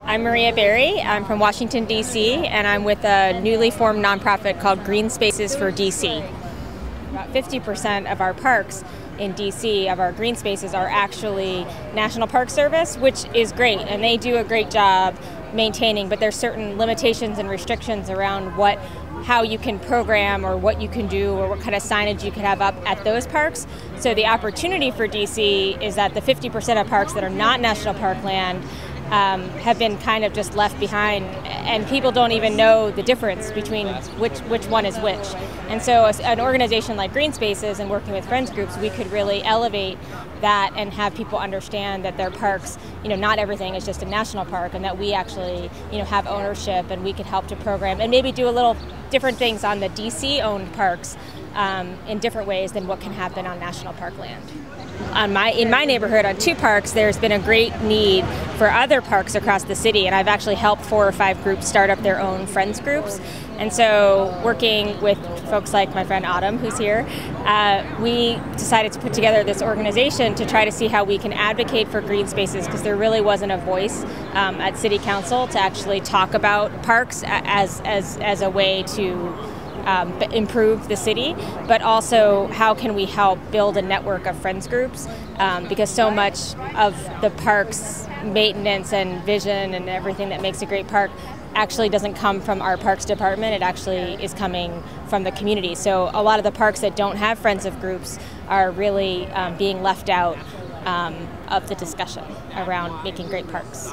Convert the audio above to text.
I'm Maria Berry. I'm from Washington, D.C., and I'm with a newly formed nonprofit called Green Spaces for D.C. About 50% of our parks in D.C., of our green spaces, are actually National Park Service, which is great, and they do a great job maintaining, but there's certain limitations and restrictions around how you can program or what you can do or what kind of signage you can have up at those parks. So the opportunity for DC is that the 50% of parks that are not national park land have been kind of just left behind, and people don't even know the difference between which one is which. And so as an organization like Green Spaces and working with friends groups, we could really elevate that and have people understand that their parks, not everything is just a national park, and that we actually, have ownership, and we could help to program and maybe do a little different things on the DC-owned parks in different ways than what can happen on national park land. In my neighborhood, on 2 parks, there's been a great need for other parks across the city, and I've actually helped 4 or 5 groups start up their own friends groups. And so working with folks like my friend Autumn, who's here, we decided to put together this organization to try to see how we can advocate for green spaces, because there really wasn't a voice at City Council to actually talk about parks as a way to improve the city, but also how can we help build a network of friends groups, because so much of the park's maintenance and vision and everything that makes a great park actually doesn't come from our parks department. It actually is coming from the community. So a lot of the parks that don't have friends of groups are really being left out of the discussion around making great parks.